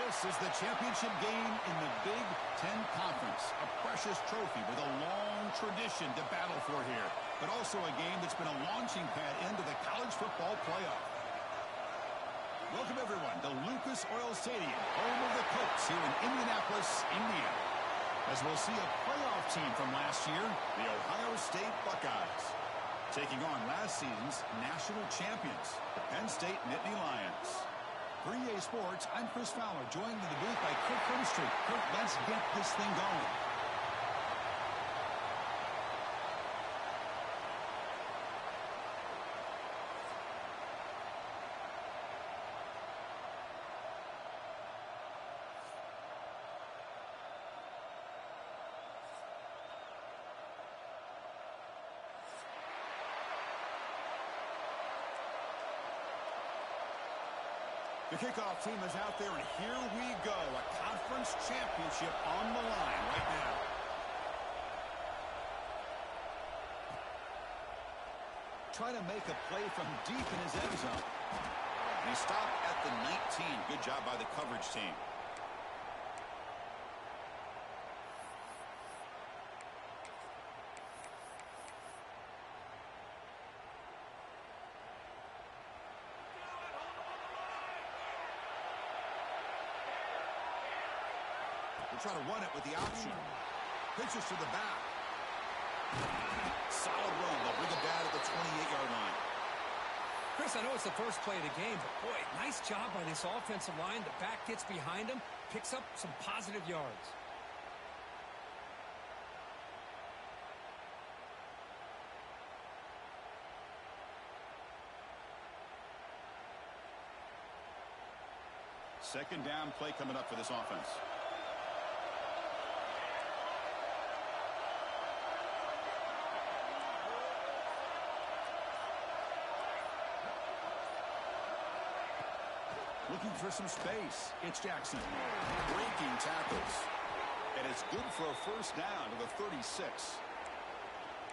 This is the championship game in the Big Ten Conference. A precious trophy with a long tradition to battle for here. But also a game that's been a launching pad into the college football playoff. Welcome, everyone, to Lucas Oil Stadium, home of the Colts here in Indianapolis, Indiana. As we'll see a playoff team from last year, the Ohio State Buckeyes, taking on last season's national champions, the Penn State Nittany Lions. For EA Sports, I'm Chris Fowler, joined in the booth by Kirk Herbstreit. Kirk, let's get this thing going. The kickoff team is out there, and here we go. A conference championship on the line right now. Try to make a play from deep in his end zone. And he stopped at the 19. Good job by the coverage team. Try to run it with the option. Pitches to the back. Solid run. They'll bring it down at the 28-yard line. Chris, I know it's the first play of the game, but boy, nice job by this offensive line. The back gets behind him, picks up some positive yards. Second down play coming up for this offense. Looking for some space. It's Jackson. Breaking tackles. And it's good for a first down to the 36.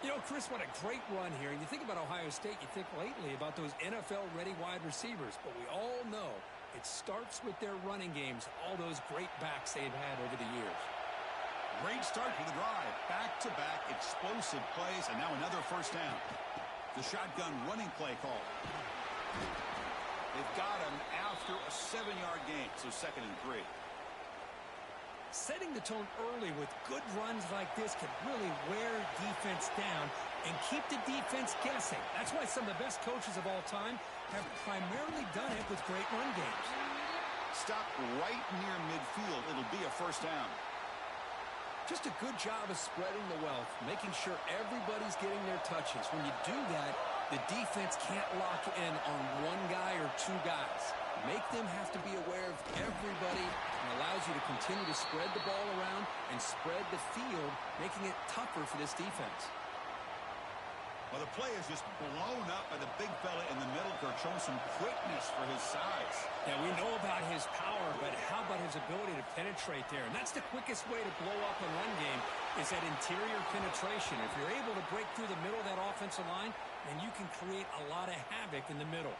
You know, Chris, what a great run here. And you think about Ohio State, you think lately about those NFL-ready wide receivers. But we all know it starts with their running games, all those great backs they've had over the years. Great start to the drive. Back-to-back explosive plays, and now another first down. The shotgun running play call. They've got him after a 7-yard gain, so 2nd and 3. Setting the tone early with good runs like this can really wear defense down and keep the defense guessing. That's why some of the best coaches of all time have primarily done it with great run games. Stop right near midfield. It'll be a first down. Just a good job of spreading the wealth, making sure everybody's getting their touches. When you do that, the defense can't lock in on one guy or two guys. Make them have to be aware of everybody, and allows you to continue to spread the ball around and spread the field, making it tougher for this defense. Well, the play is just blown up by the big fella in the middle, Kirk, showing some quickness for his size. Yeah, we know about his power, but how about his ability to penetrate there? And that's the quickest way to blow up a run game, is that interior penetration. If you're able to break through the middle of that offensive line, then you can create a lot of havoc in the middle.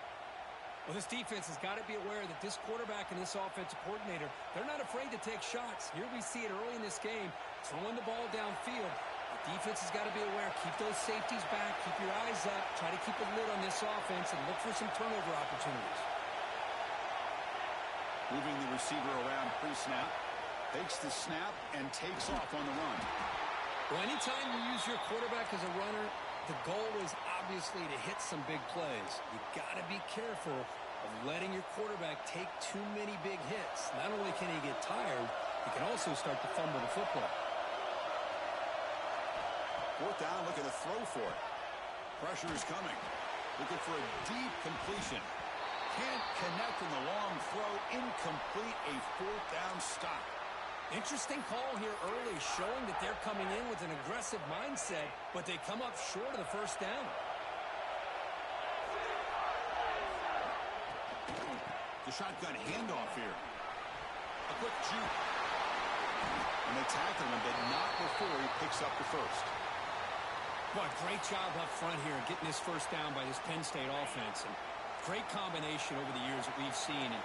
Well, this defense has got to be aware that this quarterback and this offensive coordinator, they're not afraid to take shots. Here we see it early in this game, throwing the ball downfield. The defense has got to be aware. Keep those safeties back. Keep your eyes up. Try to keep a lid on this offense and look for some turnover opportunities. Moving the receiver around pre-snap. Takes the snap and takes off on the run. Well, anytime you use your quarterback as a runner, the goal is obviously to hit some big plays. You got to be careful of letting your quarterback take too many big hits. Not only can he get tired, he can also start to fumble the football. 4th down, looking to throw for it. Pressure is coming. Looking for a deep completion. Can't connect in the long throw. Incomplete, a 4th down stop. Interesting call here early, showing that they're coming in with an aggressive mindset, but they come up short of the first down. The shotgun handoff here. A quick juke. And they tackle him, but not before he picks up the first. What a great job up front here getting this first down by this Penn State offense. And great combination over the years that we've seen. And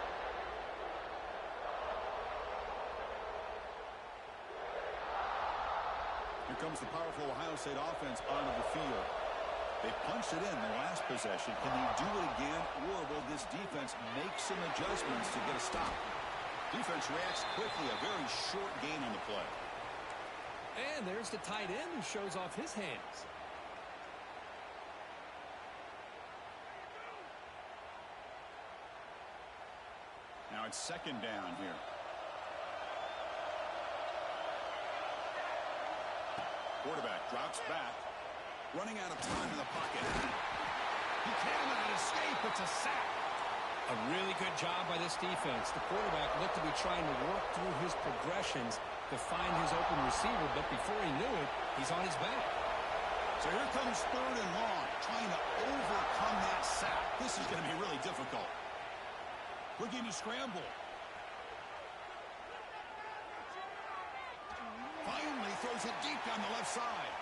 comes the powerful Ohio State offense onto the field. They punched it in the last possession. Can they do it again, or will this defense make some adjustments to get a stop? Defense reacts quickly. A very short gain on the play. And there's the tight end who shows off his hands. Now it's second down here. Quarterback drops back. Running out of time in the pocket. He cannot escape. It's a sack. A really good job by this defense. The quarterback looked to be trying to work through his progressions to find his open receiver, but before he knew it, he's on his back. So here comes third and long, trying to overcome that sack. This is going to be really difficult. Looking to scramble. Finally throws it deep down the left side.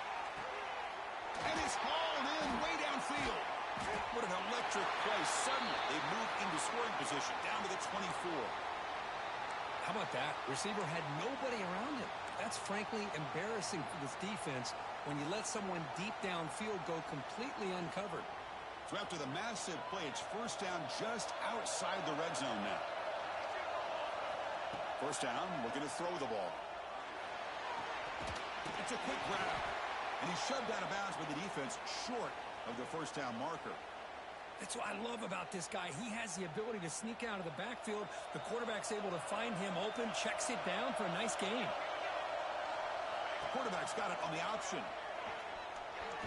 And it's hauled in way downfield. What an electric play. Suddenly, they move into scoring position, down to the 24. How about that? Receiver had nobody around him. That's frankly embarrassing for this defense when you let someone deep downfield go completely uncovered. So after the massive play, it's first down just outside the red zone now. First down, looking to throw the ball. It's a quick grab. And he's shoved out of bounds with the defense short of the first down marker. That's what I love about this guy. He has the ability to sneak out of the backfield. The quarterback's able to find him open, checks it down for a nice gain. The quarterback's got it on the option.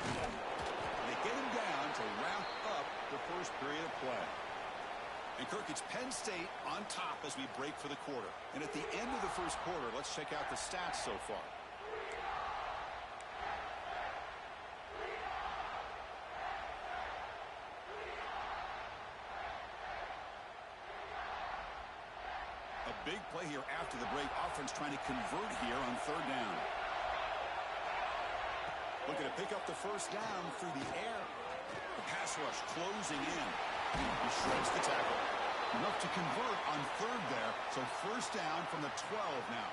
They get him down to wrap up the first period of play. And Kirk, it's Penn State on top as we break for the quarter. And at the end of the first quarter, let's check out the stats so far. Big play here after the break. Offense trying to convert here on third down. Looking to pick up the first down through the air. The pass rush closing in. He shreds the tackle. Enough to convert on third there. So first down from the 12 now.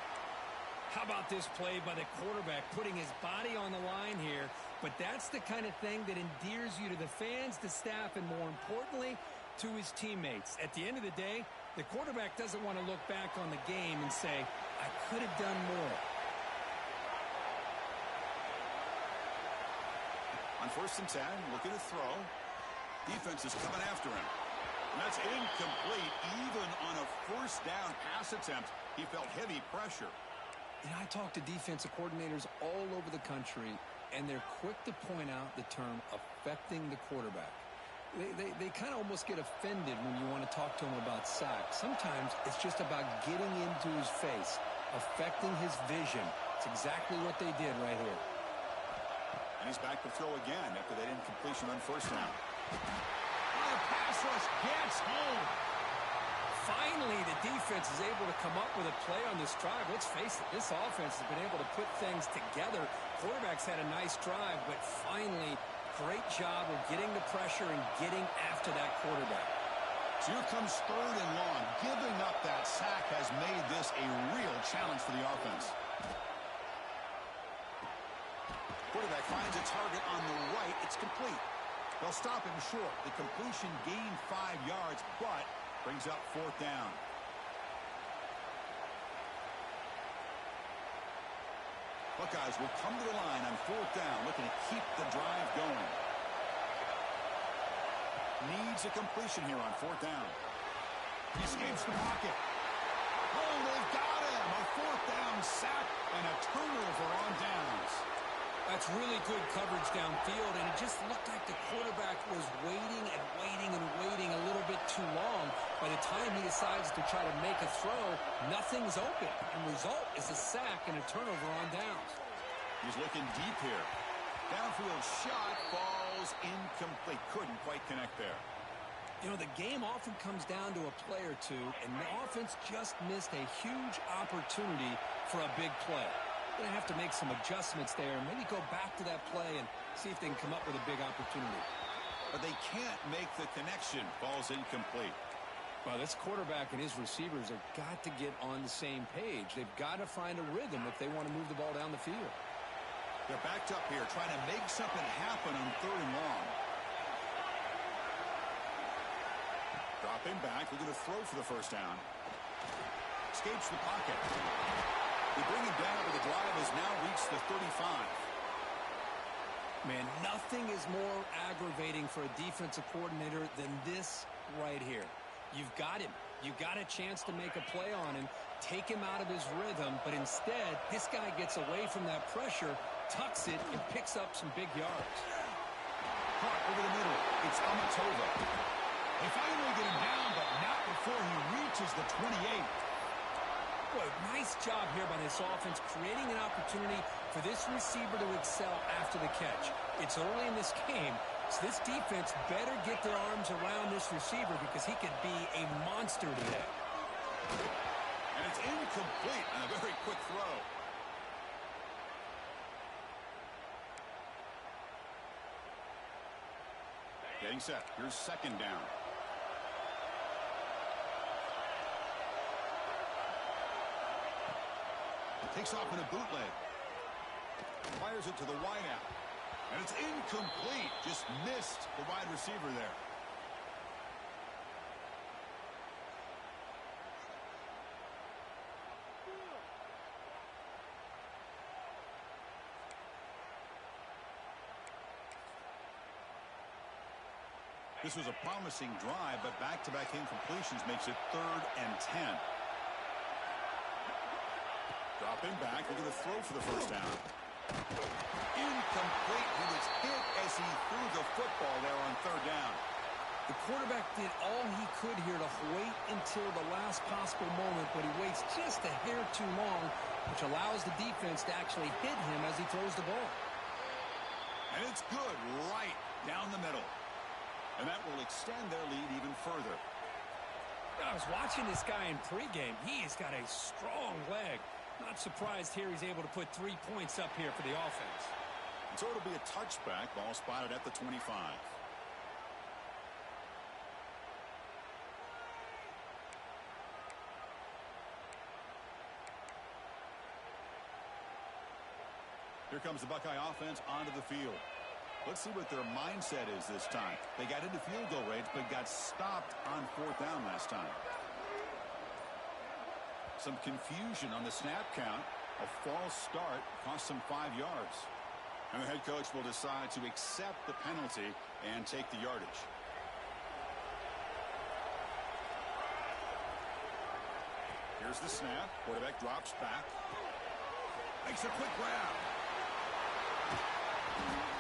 How about this play by the quarterback, putting his body on the line here? But that's the kind of thing that endears you to the fans, the staff, and more importantly, to his teammates. At the end of the day, the quarterback doesn't want to look back on the game and say, I could have done more. On first and 10, looking to throw. Defense is coming after him. And that's incomplete. Even on a first down pass attempt, he felt heavy pressure. You know, I talk to defensive coordinators all over the country, and they're quick to point out the term affecting the quarterback. They kind of almost get offended when you want to talk to them about sacks. Sometimes it's just about getting into his face, affecting his vision. It's exactly what they did right here. And he's back to throw again after that incompletion on first down. Oh, pass rush gets home. Finally, the defense is able to come up with a play on this drive. Let's face it, this offense has been able to put things together. Quarterback's had a nice drive, but finally, great job of getting the pressure and getting after that quarterback. So here comes third and long. Giving up that sack has made this a real challenge for the offense. Quarterback finds a target on the right. It's complete. They'll stop him short. The completion gained 5 yards, but brings up fourth down. Buckeyes will come to the line on fourth down, looking to keep the drive going. Needs a completion here on fourth down. He escapes the pocket. Oh, they've got him. A fourth down sack and a turnover on downs. That's really good coverage downfield, and it just looked like the quarterback was waiting and waiting and waiting a little bit too long. By the time he decides to try to make a throw, nothing's open. And the result is a sack and a turnover on downs. He's looking deep here. Downfield shot falls incomplete. Couldn't quite connect there. You know, the game often comes down to a play or two, and the offense just missed a huge opportunity for a big play. Going to have to make some adjustments there and maybe go back to that play and see if they can come up with a big opportunity. But they can't make the connection. Ball's incomplete. Well, this quarterback and his receivers have got to get on the same page. They've got to find a rhythm if they want to move the ball down the field. They're backed up here trying to make something happen on 3rd and long. Dropping back, they're going to throw for the first down. Escapes the pocket. They bring him down, but the drive has now reached the 35. Man, nothing is more aggravating for a defensive coordinator than this right here. You've got him. You got a chance to make a play on him, take him out of his rhythm, but instead, this guy gets away from that pressure, tucks it, and picks up some big yards. Caught over the middle. It's Amatova. They finally get him down, but not before he reaches the 28. Boy, nice job here by this offense, creating an opportunity for this receiver to excel after the catch. It's early in this game, so this defense better get their arms around this receiver because he could be a monster today. And it's incomplete on a very quick throw. Getting set. Here's 2nd down. Takes off in a bootleg. Fires it to the wideout. And it's incomplete. Just missed the wide receiver there. This was a promising drive, but back-to-back incompletions makes it 3rd and 10. Dropping back, they're going to throw for the first down. Incomplete. He was hit as he threw the football there on 3rd down. The quarterback did all he could here to wait until the last possible moment, but he waits just a hair too long, which allows the defense to actually hit him as he throws the ball. And it's good right down the middle. And that will extend their lead even further. I was watching this guy in pregame. He's got a strong leg. Not surprised here he's able to put 3 points up here for the offense. And so it'll be a touchback. Ball spotted at the 25. Here comes the Buckeye offense onto the field. Let's see what their mindset is this time. They got into field goal range, but got stopped on 4th down last time. Some confusion on the snap count. A false start cost them 5 yards. And the head coach will decide to accept the penalty and take the yardage. Here's the snap. Quarterback drops back. Makes a quick grab.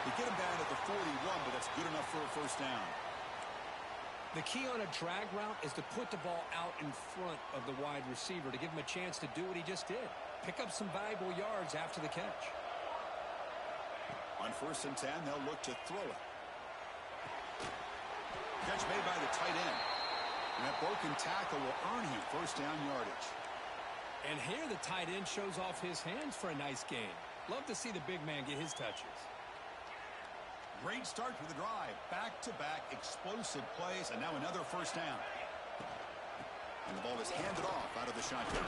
They get him down at the 41, but that's good enough for a first down. The key on a drag route is to put the ball out in front of the wide receiver to give him a chance to do what he just did. Pick up some valuable yards after the catch. On 1st and 10, they'll look to throw it. Catch made by the tight end. And that broken tackle will earn him first down yardage. And here the tight end shows off his hands for a nice gain. Love to see the big man get his touches. Great start for the drive. Back-to-back explosive plays, and now another first down. And the ball is handed off out of the shotgun.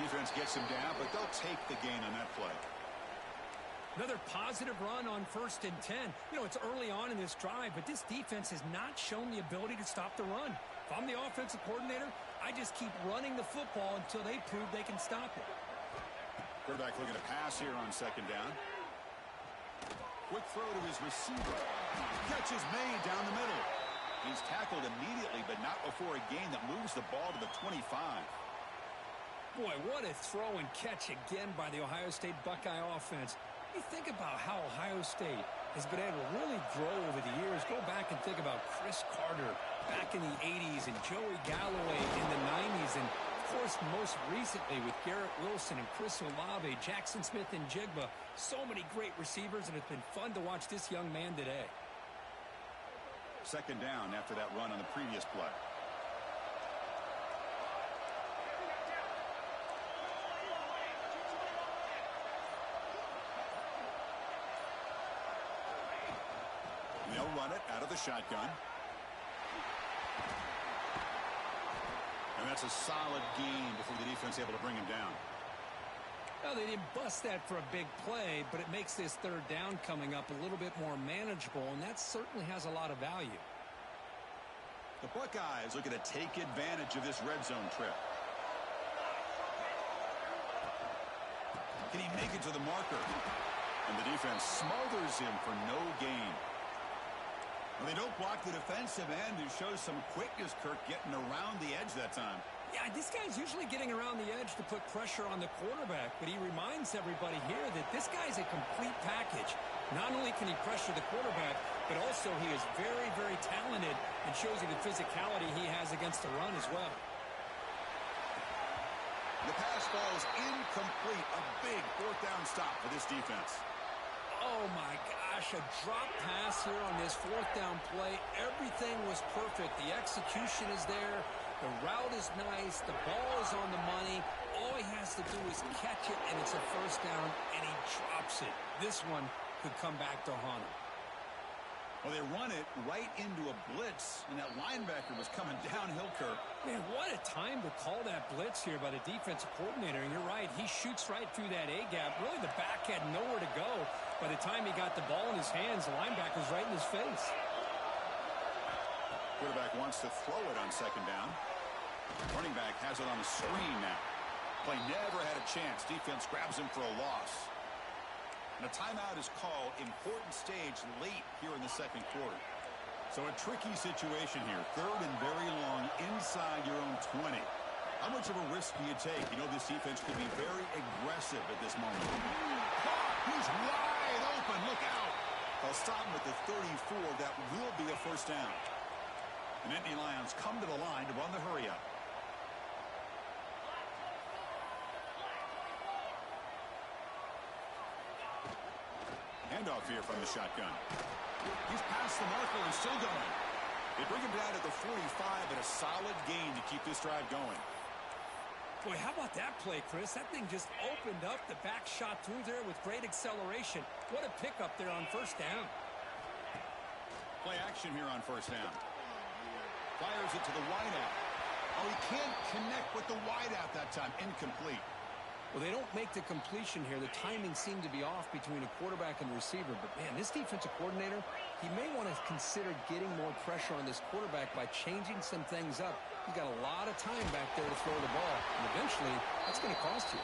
Defense gets him down, but they'll take the gain on that play. Another positive run on 1st and 10. You know, it's early on in this drive, but this defense has not shown the ability to stop the run. If I'm the offensive coordinator, I just keep running the football until they prove they can stop it. Quarterback looking to pass here on 2nd down. Quick throw to his receiver. Catch is made down the middle. He's tackled immediately, but not before a gain that moves the ball to the 25. Boy, what a throw and catch again by the Ohio State Buckeye offense. You think about how Ohio State has been able to really grow over the years. Go back and think about Chris Carter back in the 80s and Joey Galloway in the 90s. And, of course, most recently with Garrett Wilson and Chris Olave, Jackson Smith and Jigba. So many great receivers, and it's been fun to watch this young man today. 2nd down after that run on the previous play. They'll run it out of the shotgun. And that's a solid gain before the defense able to bring him down. Well, they didn't bust that for a big play, but it makes this third down coming up a little bit more manageable, and that certainly has a lot of value. The Buckeyes looking to take advantage of this red zone trip. Can he make it to the marker? And the defense smothers him for no gain. Well, they don't block the defensive end, who shows some quickness, Kirk, getting around the edge that time. Yeah, this guy's usually getting around the edge to put pressure on the quarterback, but he reminds everybody here that this guy's a complete package. Not only can he pressure the quarterback, but also he is very, very talented and shows you the physicality he has against the run as well. The pass falls incomplete. A big fourth down stop for this defense. Oh, my gosh, a drop pass here on this fourth down play. Everything was perfect. The execution is there. The route is nice. The ball is on the money. All he has to do is catch it, and it's a first down, and he drops it. This one could come back to haunt him. Well, they run it right into a blitz, and that linebacker was coming downhill, Kirk. Man, what a time to call that blitz here by the defensive coordinator. And you're right, he shoots right through that A-gap. Really, the back had nowhere to go. By the time he got the ball in his hands, the linebacker's right in his face. Quarterback wants to throw it on second down. Running back has it on the screen now. Play never had a chance. Defense grabs him for a loss. And a timeout is called. Important stage late here in the second quarter. So a tricky situation here. Third and very long inside your own 20. How much of a risk do you take? You know this defense could be very aggressive at this moment. He's wide open. Look out. They'll stop him at the 34. That will be a first down. The Nittany Lions come to the line to run the hurry up. Handoff here from the shotgun. He's past the marker and still going. They bring him down at the 45, and a solid gain to keep this drive going. Boy, how about that play, Chris? That thing just opened up. The back shot through there with great acceleration. What a pickup there on first down. Play action here on first down. Fires it to the wideout. Oh, he can't connect with the wideout that time. Incomplete. Well, they don't make the completion here. The timing seemed to be off between a quarterback and receiver. But, man, this defensive coordinator, he may want to consider getting more pressure on this quarterback by changing some things up. He's got a lot of time back there to throw the ball. And eventually, that's going to cost you.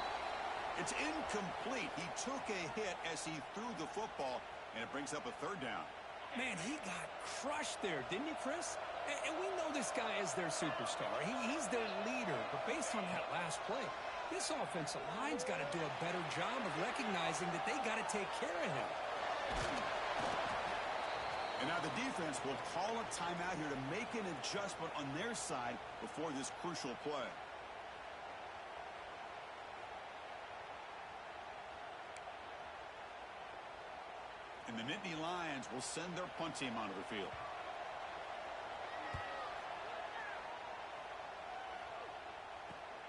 It's incomplete. He took a hit as he threw the football, and it brings up a third down. Man, he got crushed there, didn't he, Chris? And we know this guy is their superstar. He's their leader. But based on that last play, this offensive line's got to do a better job of recognizing that they got to take care of him. And now the defense will call a timeout here to make an adjustment on their side before this crucial play. And the Nittany Lions will send their punt team onto the field.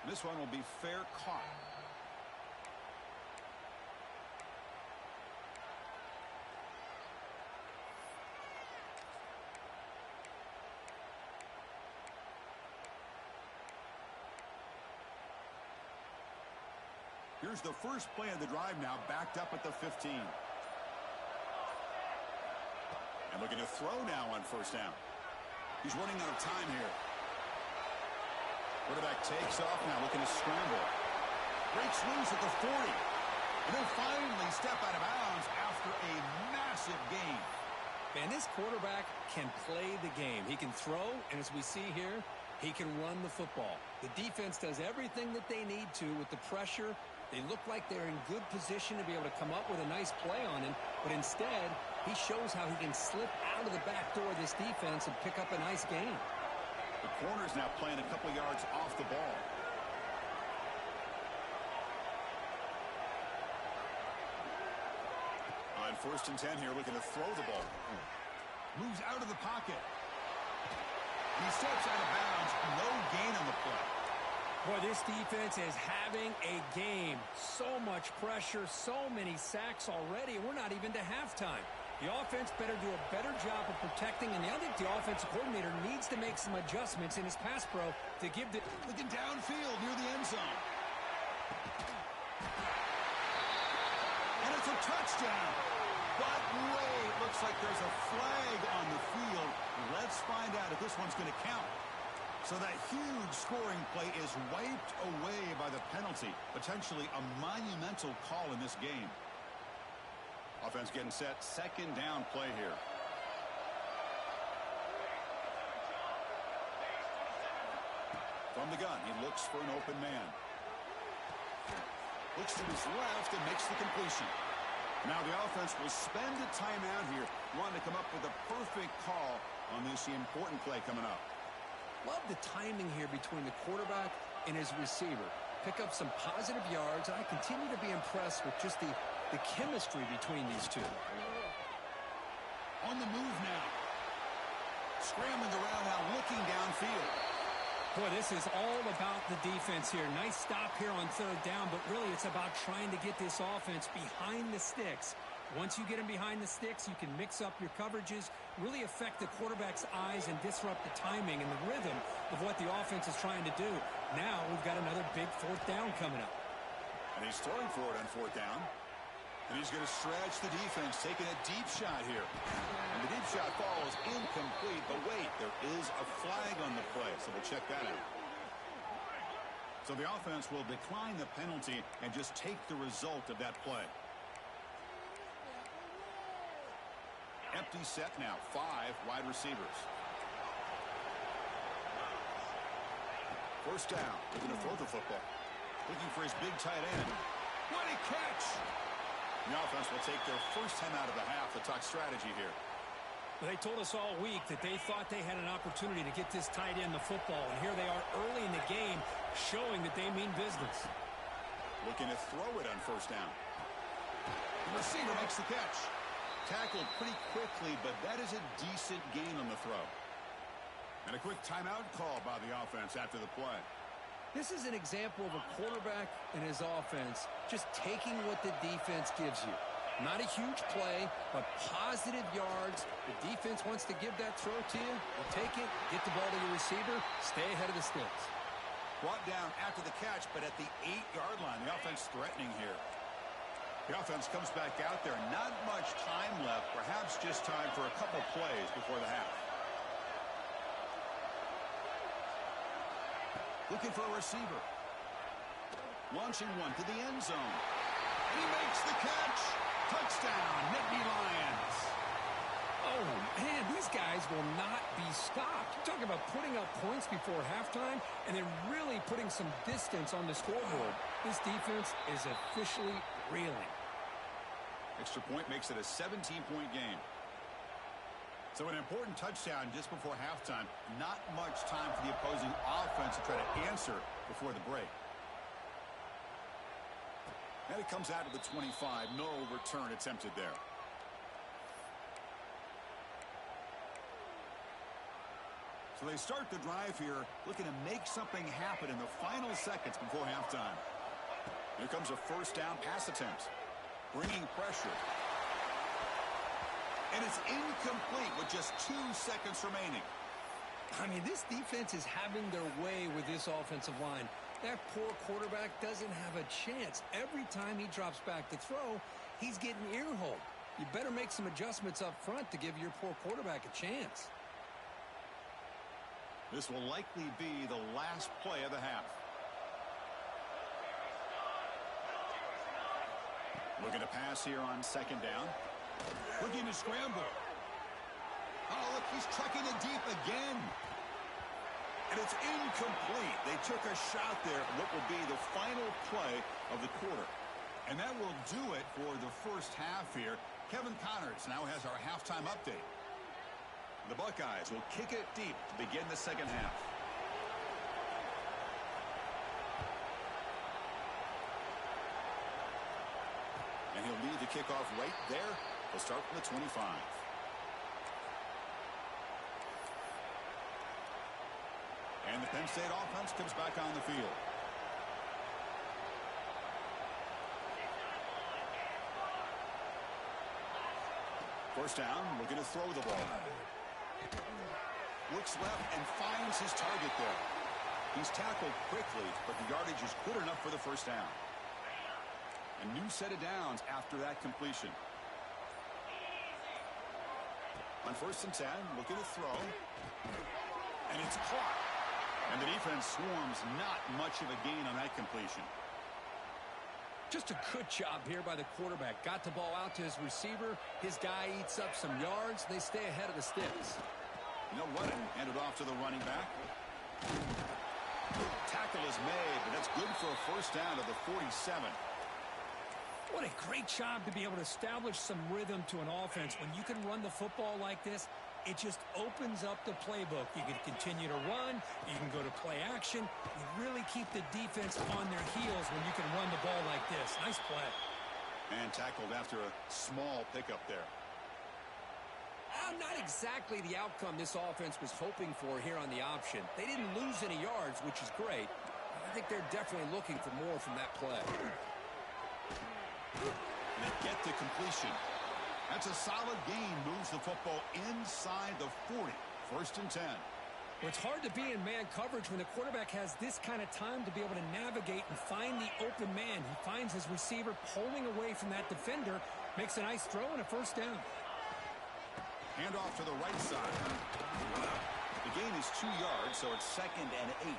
This one will be fair caught. Here's the first play of the drive now, backed up at the 15. And looking to throw now on first down. He's running out of time here. Quarterback takes off now, looking to scramble. Breaks loose at the 40. And then finally step out of bounds after a massive gain. Man, this quarterback can play the game. He can throw, and as we see here, he can run the football. The defense does everything that they need to with the pressure. They look like they're in good position to be able to come up with a nice play on him, but instead, he shows how he can slip out of the back door of this defense and pick up a nice gain. The corner's now playing a couple yards off the ball. On first and 10 here, looking to throw the ball. Moves out of the pocket. He steps out of bounds. No gain on the play. Boy, this defense is having a game. So much pressure, so many sacks already, and we're not even to halftime. The offense better do a better job of protecting, and I think the offensive coordinator needs to make some adjustments in his pass pro to give the... Looking downfield near the end zone. It's a touchdown. But wait, looks like there's a flag on the field. Let's find out if this one's going to count. So that huge scoring play is wiped away by the penalty. Potentially a monumental call in this game. Offense getting set. Second down play here. From the gun, he looks for an open man. Looks to his left and makes the completion. Now the offense will spend a timeout here, wanting to come up with a perfect call on this important play coming up. Love the timing here between the quarterback and his receiver. Pick up some positive yards, and I continue to be impressed with just the chemistry between these two. On the move now. Scrambling around now, looking downfield. Boy, this is all about the defense here. Nice stop here on third down, but really it's about trying to get this offense behind the sticks. Once you get them behind the sticks, you can mix up your coverages, really affect the quarterback's eyes and disrupt the timing and the rhythm of what the offense is trying to do. Now we've got another big fourth down coming up. And he's throwing for it on fourth down. And he's going to stretch the defense, taking a deep shot here. And the deep shot falls incomplete. But wait, there is a flag on the play, so we'll check that out. So the offense will decline the penalty and just take the result of that play. Empty set now, 5 wide receivers. First down, looking to throw the football. Looking for his big tight end. What a catch! The offense will take their first time out of the half to talk strategy here. They told us all week that they thought they had an opportunity to get this tight end the football, and here they are early in the game showing that they mean business. Looking to throw it on first down. The receiver makes the catch. Tackled pretty quickly, but that is a decent gain on the throw. And a quick timeout call by the offense after the play. This is an example of a quarterback and his offense just taking what the defense gives you. Not a huge play, but positive yards. The defense wants to give that throw to you. You take it, get the ball to your receiver, stay ahead of the sticks. Brought down after the catch, but at the 8-yard line, the offense threatening here. The offense comes back out there. Not much time left, perhaps just time for a couple plays before the half. Looking for a receiver. Launching one to the end zone. And he makes the catch. Touchdown, Nittany Lions. Oh, man, these guys will not be stopped. You're talking about putting up points before halftime and then really putting some distance on the scoreboard. This defense is officially reeling. Extra point makes it a 17-point game. So an important touchdown just before halftime. Not much time for the opposing offense to try to answer before the break. And it comes out of the 25. No return attempted there. So they start the drive here, looking to make something happen in the final seconds before halftime. Here comes a first down pass attempt. Bringing pressure. And it's incomplete with just 2 seconds remaining. I mean, this defense is having their way with this offensive line. That poor quarterback doesn't have a chance. Every time he drops back to throw, he's getting ear-holed. You better make some adjustments up front to give your poor quarterback a chance. This will likely be the last play of the half. Looking to pass here on second down. Looking to scramble. Oh, look, he's trucking it deep again. And it's incomplete. They took a shot there at what will be the final play of the quarter. And that will do it for the first half here. Kevin Connors now has our halftime update. The Buckeyes will kick it deep to begin the second half. And he'll lead the kickoff right there. He'll start from the 25. And the Penn State offense comes back on the field. First down, looking to throw the ball. Looks left and finds his target there. He's tackled quickly, but the yardage is good enough for the first down. A new set of downs after that completion. On 1st and 10, looking to throw. And it's caught. And the defense swarms, not much of a gain on that completion. Just a good job here by the quarterback. Got the ball out to his receiver. His guy eats up some yards. They stay ahead of the sticks. No running. Handed off to the running back. Tackle is made, but that's good for a 1st down to the 47. What a great job to be able to establish some rhythm to an offense. When you can run the football like this, it just opens up the playbook. You can continue to run. You can go to play action. You really keep the defense on their heels when you can run the ball like this. Nice play. And tackled after a small pickup there. Not exactly the outcome this offense was hoping for here on the option. They didn't lose any yards, which is great. I think they're definitely looking for more from that play. They get the completion. That's a solid gain. Moves the football inside the 40. 1st and 10. Well, it's hard to be in man coverage when the quarterback has this kind of time to be able to navigate and find the open man. He finds his receiver pulling away from that defender, makes a nice throw and a 1st down. Handoff to the right side. The gain is 2 yards, so it's 2nd and 8.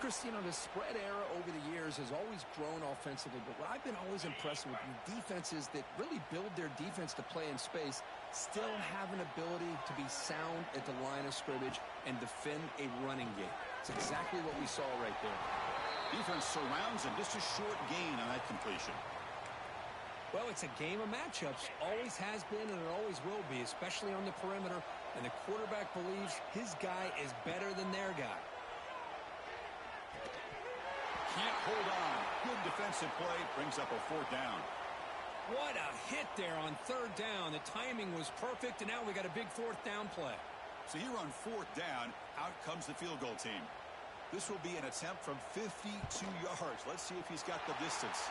Chris, you know, the spread era over the years has always grown offensively, but what I've been always impressed with defenses that really build their defense to play in space still have an ability to be sound at the line of scrimmage and defend a running game. It's exactly what we saw right there. Defense surrounds him. Just a short gain on that completion. Well, it's a game of matchups. Always has been and it always will be, especially on the perimeter. And the quarterback believes his guy is better than their guy. Can't hold on. Good defensive play. Brings up a 4th down. What a hit there on 3rd down. The timing was perfect, and now we got a big 4th down play. So here on 4th down, out comes the field goal team. This will be an attempt from 52 yards. Let's see if he's got the distance.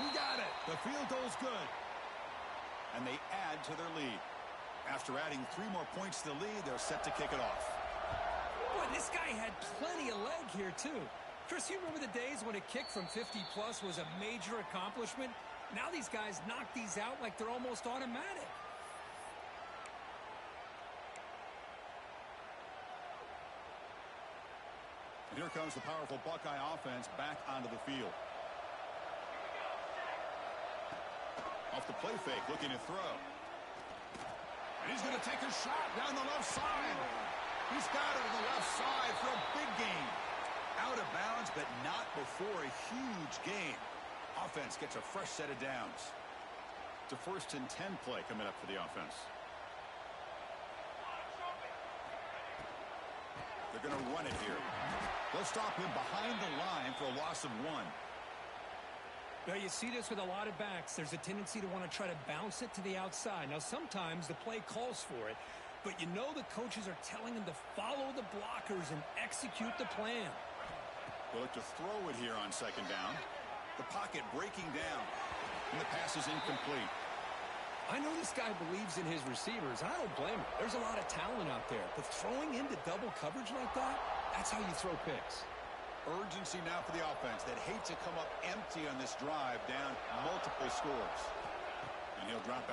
He got it. The field goal's good. And they add to their lead. After adding 3 more points to the lead, they're set to kick it off. Boy, this guy had plenty of leg here, too. Chris, you remember the days when a kick from 50-plus was a major accomplishment? Now these guys knock these out like they're almost automatic. And here comes the powerful Buckeye offense back onto the field. Off the play fake, looking to throw. And he's going to take a shot down the left side. He's got it on the left side for a big gain. Out of bounds, but not before a huge gain. Offense gets a fresh set of downs. It's a 1st and 10 play coming up for the offense. They're going to run it here. They'll stop him behind the line for a loss of 1. Now, you see this with a lot of backs. There's a tendency to want to try to bounce it to the outside. Now, sometimes the play calls for it, but you know the coaches are telling them to follow the blockers and execute the plan. They'll look to throw it here on 2nd down. The pocket breaking down, and the pass is incomplete. I know this guy believes in his receivers. I don't blame him. There's a lot of talent out there, but throwing into double coverage like that, that's how you throw picks. Urgency now for the offense that hate to come up empty on this drive, down multiple scores. And he'll drop back.